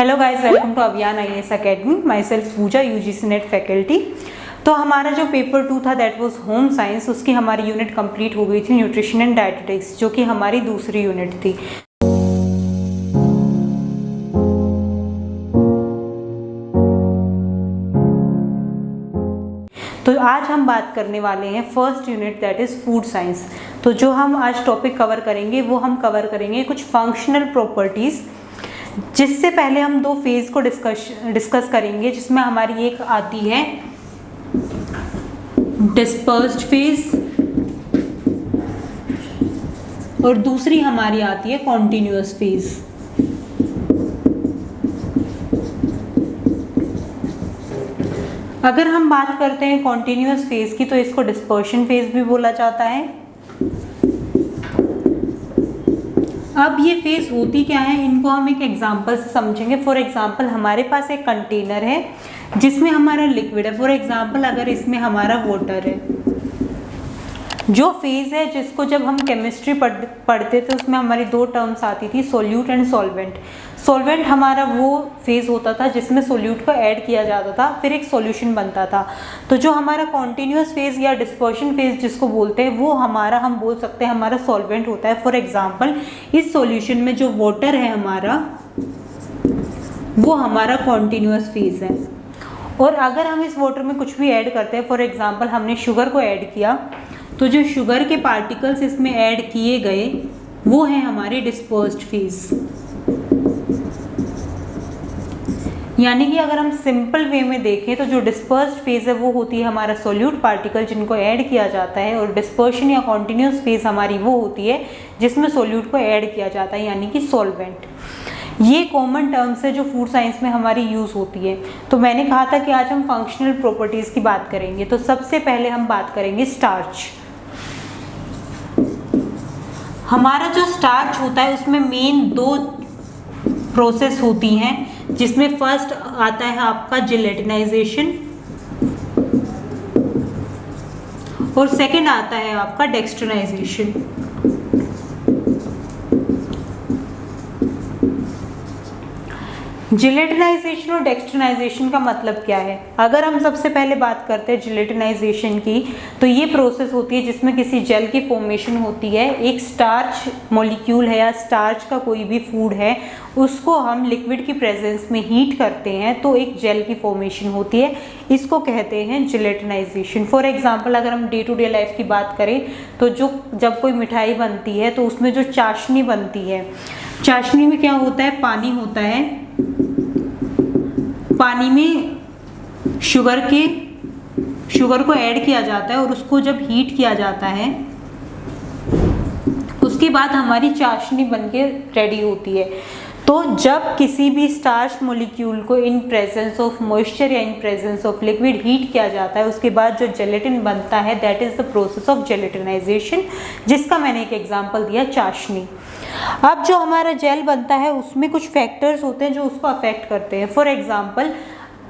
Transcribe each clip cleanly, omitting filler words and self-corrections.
Hello guys, welcome to Abhiyan IAS academy. Myself Pooja, UGC NET faculty. तो हमारा जो paper 2 था दैट वाज होम साइंस, उसकी हमारी यूनिट कंप्लीट हो गई थी न्यूट्रिशन एंड डाइटेटिक्स, जो कि हमारी दूसरी यूनिट थी। तो आज हम बात करने वाले हैं first unit that is food science. तो जो हम आज टॉपिक कवर करेंगे वो हम कवर करेंगे कुछ फंक्शनल प्रॉपर्टीज़, जिससे पहले हम दो फेज को डिस्कस करेंगे, जिसमें हमारी एक आती है डिस्पर्स्ड फेज और दूसरी हमारी आती है कॉन्टिन्यूअस फेज। अगर हम बात करते हैं कॉन्टिन्यूअस फेज की, तो इसको डिस्पर्शन फेज भी बोला जाता है। अब ये फेज होती क्या है, इनको हम एक एग्जांपल से समझेंगे। फॉर एग्जांपल, हमारे पास एक कंटेनर है जिसमें हमारा लिक्विड है। फॉर एग्जांपल, अगर इसमें हमारा वाटर है, जो फेज है जिसको जब हम केमिस्ट्री पढ़ते थे उसमें हमारी दो टर्म्स आती थी, सोल्यूट एंड सॉल्वेंट। सॉल्वेंट हमारा वो फेज होता था जिसमें सोल्यूट को ऐड किया जाता था, फिर एक सॉल्यूशन बनता था। तो जो हमारा कॉन्टिन्यूअस फेज या डिस्पर्शन फेज जिसको बोलते हैं, वो हमारा, हम बोल सकते हैं हमारा सॉल्वेंट होता है। फॉर एग्जांपल, इस सॉल्यूशन में जो वाटर है हमारा, वो हमारा कॉन्टिन्यूअस फेज है। और अगर हम इस वाटर में कुछ भी ऐड करते हैं, फॉर एग्जांपल हमने शुगर को ऐड किया, तो जो शुगर के पार्टिकल्स इसमें ऐड किए गए वो है हमारे डिस्पर्स्ड फेज। यानी कि अगर हम सिंपल वे में देखें तो जो डिस्पर्स्ड फेज है वो होती है हमारा सोल्यूट पार्टिकल जिनको ऐड किया जाता है, और डिस्पर्शन या कॉन्टिन्यूअस फेज हमारी वो होती है जिसमें सोल्यूट को ऐड किया जाता है, यानी कि सॉल्वेंट। ये कॉमन टर्म्स है जो फूड साइंस में हमारी यूज़ होती है। तो मैंने कहा था कि आज हम फंक्शनल प्रॉपर्टीज़ की बात करेंगे। तो सबसे पहले हम बात करेंगे स्टार्च। हमारा जो स्टार्च होता है उसमें मेन दो प्रोसेस होती हैं, जिसमें फर्स्ट आता है आपका जिलेटिनाइजेशन और सेकंड आता है आपका डेक्स्ट्रिनाइजेशन। जिलेटिनाइजेशन और डेक्स्ट्रिनाइजेशन का मतलब क्या है? अगर हम सबसे पहले बात करते हैं जिलेटिनाइजेशन की, तो ये प्रोसेस होती है जिसमें किसी जेल की फॉर्मेशन होती है। एक स्टार्च मॉलिक्यूल है या स्टार्च का कोई भी फूड है, उसको हम लिक्विड की प्रेजेंस में हीट करते हैं तो एक जेल की फॉर्मेशन होती है, इसको कहते हैं जिलेटिनाइजेशन। फॉर एग्जांपल, अगर हम डे टू डे लाइफ की बात करें तो जब कोई मिठाई बनती है तो उसमें जो चाशनी बनती है, चाशनी में क्या होता है, पानी होता है। पानी में शुगर को ऐड किया जाता है और उसको जब हीट किया जाता है उसके बाद हमारी चाशनी बनके रेडी होती है। तो जब किसी भी स्टार्च मॉलिक्यूल को इन प्रेजेंस ऑफ मॉइस्चर या in presence of liquid heat किया जाता है, उसके बाद जो जेलेटिन बनता है that is the process of gelatinization, जिसका मैंने एक एग्जांपल दिया, चाशनी। अब जो हमारा जेल बनता है उसमें कुछ फैक्टर्स होते हैं जो उसको अफेक्ट करते हैं। फॉर एग्जांपल,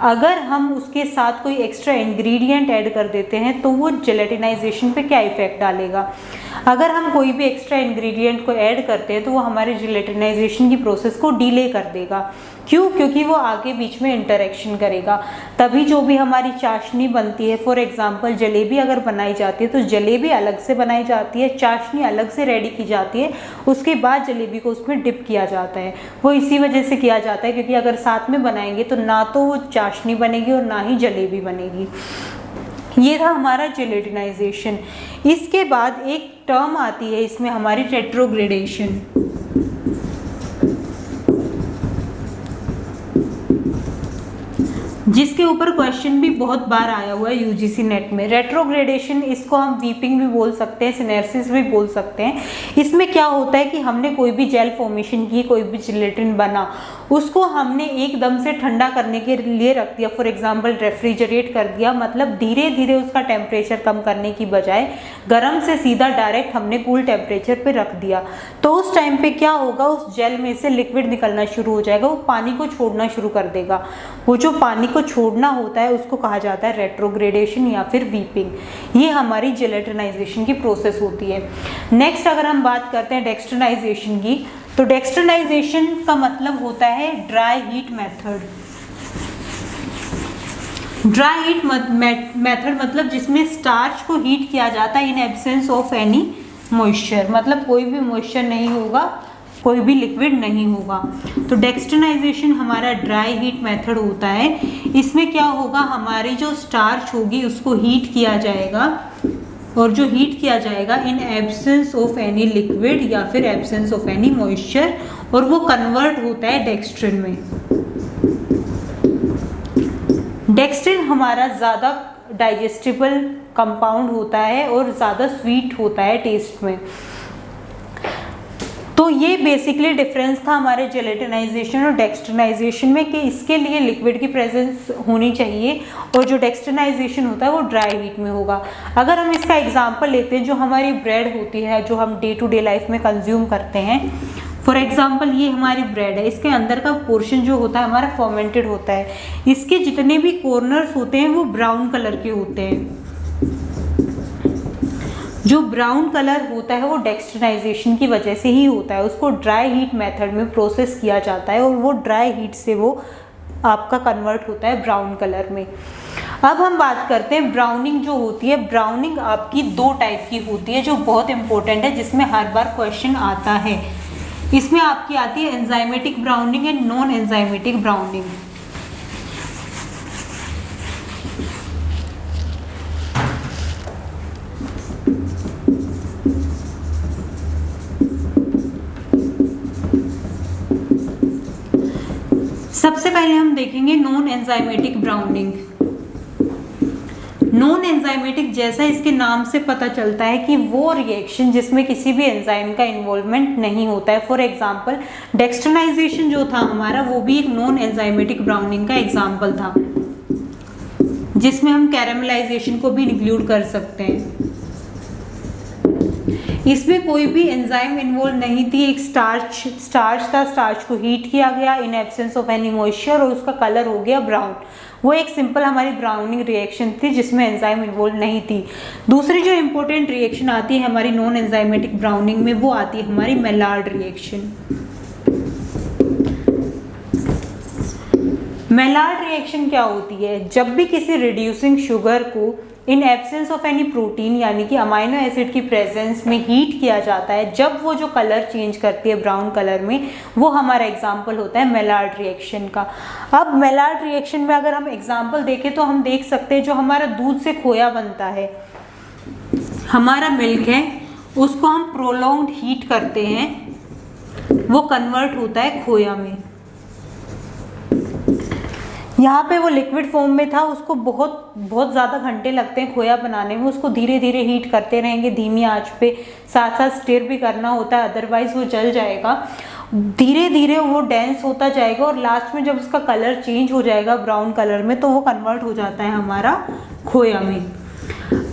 अगर हम उसके साथ कोई एक्स्ट्रा इंग्रेडिएंट ऐड कर देते हैं तो वो जेलेटिनाइजेशन पे क्या इफेक्ट डालेगा। अगर हम कोई भी एक्स्ट्रा इंग्रेडिएंट को ऐड करते हैं तो वो हमारे जेलेटिनाइजेशन की प्रोसेस को डिले कर देगा। क्यों? क्योंकि वो आगे बीच में इंटरेक्शन करेगा, तभी जो भी हमारी चाशनी बनती है। फॉर एग्जांपल, जलेबी अगर बनाई जाती है तो जलेबी अलग से बनाई जाती है, चाशनी अलग से रेडी की जाती है, उसके बाद जलेबी को उसमें डिप किया जाता है। वो इसी वजह से किया जाता है क्योंकि अगर साथ में बनाएंगे तो ना तो वो चाशनी बनेगी और ना ही जलेबी बनेगी। ये था हमारा जेलेटिनाइजेशन। इसके बाद एक टर्म आती है इसमें हमारी रेट्रोग्रेडेशन। जिसके ऊपर क्वेश्चन भी बहुत बार आया हुआ है UGC नेट में। रेट्रोग्रेडेशन, इसको हम वीपिंग भी बोल सकते हैं, सिनेरसिस भी बोल सकते हैं। इसमें क्या होता है कि हमने कोई भी जेल फॉर्मेशन की, कोई भी जिलेटिन बना, उसको हमने एकदम से ठंडा करने के लिए रख दिया। फॉर एग्जांपल, रेफ्रिजरेट कर दिया, मतलब धीरे धीरे उसका टेम्परेचर कम करने की बजाय गर्म से सीधा डायरेक्ट हमने कूल टेम्परेचर पे रख दिया। तो उस टाइम पे क्या होगा, उस जेल में से लिक्विड निकलना शुरू हो जाएगा, वो पानी को छोड़ना शुरू कर देगा। वो जो पानी को छोड़ना होता है उसको कहा जाता है रेट्रोग्रेडेशन या फिर वीपिंग। ये हमारी जेलेटिनाइजेशन की प्रोसेस होती है। नेक्स्ट अगर हम बात करते हैं डेक्स्ट्रिनाइजेशन की, तो डेक्सट्रिनाइजेशन का मतलब होता है dry heat method. Dry heat method मतलब जिसमें स्टार्च को हीट किया जाता है in absence of any moisture, मतलब कोई भी मॉइस्चर नहीं होगा, कोई भी लिक्विड नहीं होगा। तो डेक्सट्रिनाइजेशन हमारा ड्राई हीट मेथड होता है। इसमें क्या होगा, हमारी जो स्टार्च होगी उसको हीट किया जाएगा, और जो हीट किया जाएगा in absence of any liquid या फिर एब्सेंस ऑफ एनी मॉइस्चर, और वो कन्वर्ट होता है डेक्सट्रिन में। डेक्सट्रिन हमारा ज़्यादा डाइजेस्टिबल कंपाउंड होता है और ज़्यादा स्वीट होता है टेस्ट में। तो ये बेसिकली डिफरेंस था हमारे जेलेटिनाइजेशन और डेक्सट्रिनाइजेशन में, कि इसके लिए लिक्विड की प्रेजेंस होनी चाहिए और जो डेक्सट्रिनाइजेशन होता है वो ड्राई हीट में होगा। अगर हम इसका एग्जांपल लेते हैं, जो हमारी ब्रेड होती है जो हम डे टू डे लाइफ में कंज्यूम करते हैं, फॉर एग्जाम्पल ये हमारी ब्रेड है, इसके अंदर का पोर्शन जो होता है हमारा फर्मेंटेड होता है, इसके जितने भी कॉर्नर्स होते हैं वो ब्राउन कलर के होते हैं। जो ब्राउन कलर होता है वो डेक्सट्रिनाइजेशन की वजह से ही होता है, उसको ड्राई हीट मेथड में प्रोसेस किया जाता है और वो ड्राई हीट से वो आपका कन्वर्ट होता है ब्राउन कलर में। अब हम बात करते हैं ब्राउनिंग जो होती है। ब्राउनिंग आपकी दो टाइप की होती है जो बहुत इंपॉर्टेंट है, जिसमें हर बार क्वेश्चन आता है। इसमें आपकी आती है enzymatic browning and non enzymatic browning. सबसे पहले हम देखेंगे non enzymatic browning. Non enzymatic, जैसा इसके नाम से पता चलता है कि वो रिएक्शन जिसमें किसी भी एंजाइम का इन्वॉल्वमेंट नहीं होता है। फॉर एग्जांपल डेक्सट्रिनाइजेशन जो था हमारा वो भी एक नॉन एंजाइमेटिक ब्राउनिंग का एग्जांपल था, जिसमें हम कैरामलाइजेशन को भी इंक्लूड कर सकते हैं। इसमें कोई भी एंजाइम इन्वॉल्व नहीं थी, एक स्टार्च था, स्टार्च को हीट किया गया in absence of any moisture और उसका कलर हो गया ब्राउन। वो एक सिंपल हमारी ब्राउनिंग रिएक्शन थी जिसमें एंजाइम इन्वॉल्व नहीं थी। दूसरी जो इंपॉर्टेंट रिएक्शन आती है हमारी नॉन एंजाइमेटिक ब्राउनिंग में, वो आती है हमारी मेलार्ड रिएक्शन। मेलार्ड रिएक्शन क्या होती है, जब भी किसी रिड्यूसिंग शुगर को in absence of any protein यानी कि अमाइनो एसिड की प्रेजेंस में हीट किया जाता है, जब वो जो कलर चेंज करती है ब्राउन कलर में, वो हमारा एग्जाम्पल होता है मेलार्ड रिएक्शन का। अब मेलार्ड रिएक्शन में अगर हम एग्जाम्पल देखें तो हम देख सकते हैं जो हमारा दूध से खोया बनता है, हमारा मिल्क है, उसको हम प्रोलॉन्ग्ड हीट करते हैं, वो कन्वर्ट होता है खोया में। यहाँ पे वो लिक्विड फॉर्म में था, उसको बहुत ज़्यादा घंटे लगते हैं खोया बनाने में, उसको धीरे धीरे हीट करते रहेंगे धीमी आंच पे, साथ साथ स्टिर भी करना होता है, अदरवाइज वो जल जाएगा। धीरे धीरे वो डेंस होता जाएगा और लास्ट में जब उसका कलर चेंज हो जाएगा ब्राउन कलर में, तो वो कन्वर्ट हो जाता है हमारा खोया में।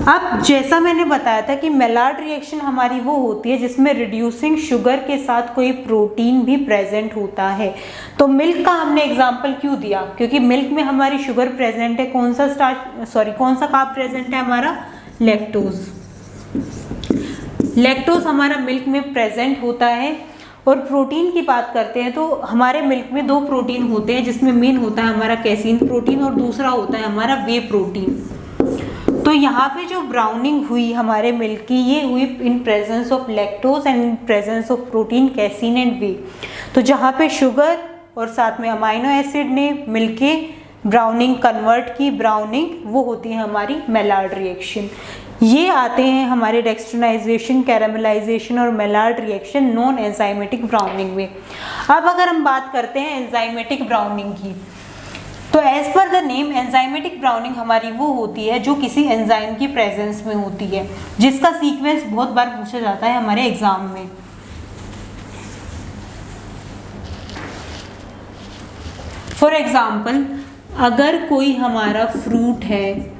अब जैसा मैंने बताया था कि मेलार्ड रिएक्शन हमारी वो होती है जिसमें रिड्यूसिंग शुगर के साथ कोई प्रोटीन भी प्रेजेंट होता है। तो मिल्क का हमने एग्जांपल क्यों दिया, क्योंकि मिल्क में हमारी शुगर प्रेजेंट है, कौन सा कार्ब प्रेजेंट है हमारा, लैक्टोज। लैक्टोज हमारा मिल्क में प्रेजेंट होता है। और प्रोटीन की बात करते हैं तो हमारे मिल्क में दो प्रोटीन होते हैं, जिसमें मेन होता है हमारा कैसीन प्रोटीन और दूसरा होता है हमारा वे प्रोटीन। तो यहाँ पे जो ब्राउनिंग हुई हमारे मिल्क की, ये हुई in presence of lactose and in presence of protein casein and whey. तो जहाँ पे शुगर और साथ में अमाइनो एसिड ने मिलके ब्राउनिंग कन्वर्ट की, ब्राउनिंग वो होती है हमारी मेलार्ड रिएक्शन। ये आते हैं हमारे डेक्सट्रिनाइजेशन, कैरामलाइजेशन और Maillard reaction non enzymatic browning में। अब अगर हम बात करते हैं एंजाइमेटिक ब्राउनिंग की, तो as per the name enzymatic browning हमारी वो होती है जो किसी एंजाइम की प्रेजेंस में होती है, जिसका सीक्वेंस बहुत बार पूछा जाता है हमारे एग्जाम में। फॉर एग्जाम्पल अगर कोई हमारा फ्रूट है,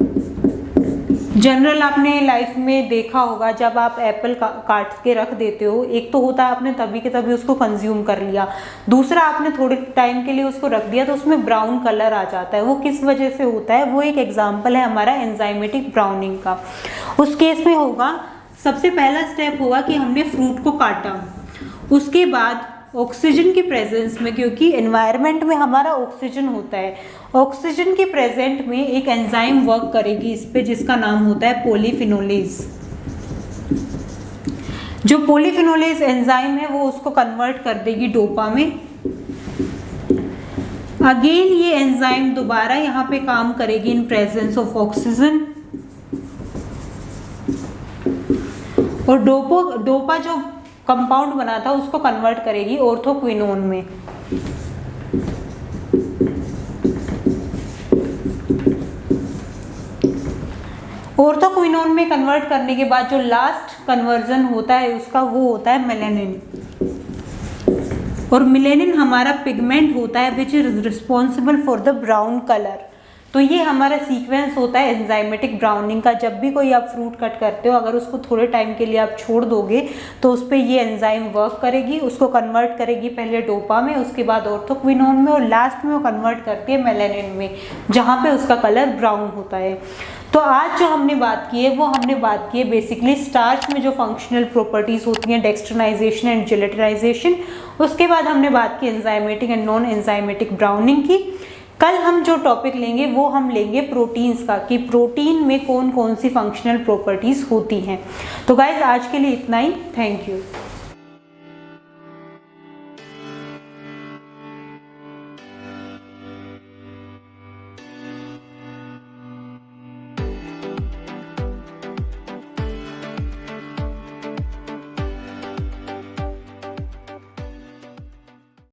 जनरल आपने लाइफ में देखा होगा जब आप एप्पल काट के रख देते हो, एक तो होता है आपने तभी के तभी उसको कंज्यूम कर लिया, दूसरा आपने थोड़े टाइम के लिए उसको रख दिया तो उसमें ब्राउन कलर आ जाता है। वो किस वजह से होता है, वो एक एग्जांपल है हमारा एंजाइमेटिक ब्राउनिंग का। उस केस में होगा, सबसे पहला स्टेप होगा कि हमने फ्रूट को काटा, उसके बाद ऑक्सीजन की प्रेजेंस में, क्योंकि एनवायरनमेंट में हमारा ऑक्सीजन होता है, ऑक्सीजन के प्रेजेंट में एक एंजाइम वर्क करेगी इस पे जिसका नाम होता है पॉलीफिनोलेज। जो पॉलीफिनोलेज एंजाइम है वो उसको कन्वर्ट कर देगी डोपा में। अगेन ये एंजाइम दोबारा यहाँ पे काम करेगी इन प्रेजेंस ऑफ ऑक्सीजन, और डोपा जो कंपाउंड बना था उसको कन्वर्ट करेगी ऑर्थोक्विनोन में। ऑर्थोक्विनोन में कन्वर्ट करने के बाद जो लास्ट कन्वर्जन होता है उसका वो होता है मेलानिन, और मेलानिन हमारा पिगमेंट होता है which is responsible for the brown colour. तो ये हमारा सीक्वेंस होता है एंजाइमेटिक ब्राउनिंग का। जब भी कोई आप फ्रूट कट करते हो, अगर उसको थोड़े टाइम के लिए आप छोड़ दोगे तो उस पर ये एंजाइम वर्क करेगी, उसको कन्वर्ट करेगी पहले डोपा में, उसके बाद ऑर्थोक्विनोन में, और लास्ट में वो कन्वर्ट करती है मेलानिन में, जहाँ पे उसका कलर ब्राउन होता है। तो आज जो हमने बात की है वो हमने बात की है बेसिकली स्टार्च में जो फंक्शनल प्रॉपर्टीज होती हैं, डेक्स्ट्रिनाइजेशन एंड जेलेटिनाइजेशन। उसके बाद हमने बात की enzymatic and non enzymatic browning की। कल हम जो टॉपिक लेंगे वो हम लेंगे प्रोटीन्स का, कि प्रोटीन में कौन कौन सी फंक्शनल प्रॉपर्टीज होती हैं। तो गाइज आज के लिए इतना ही, थैंक यू।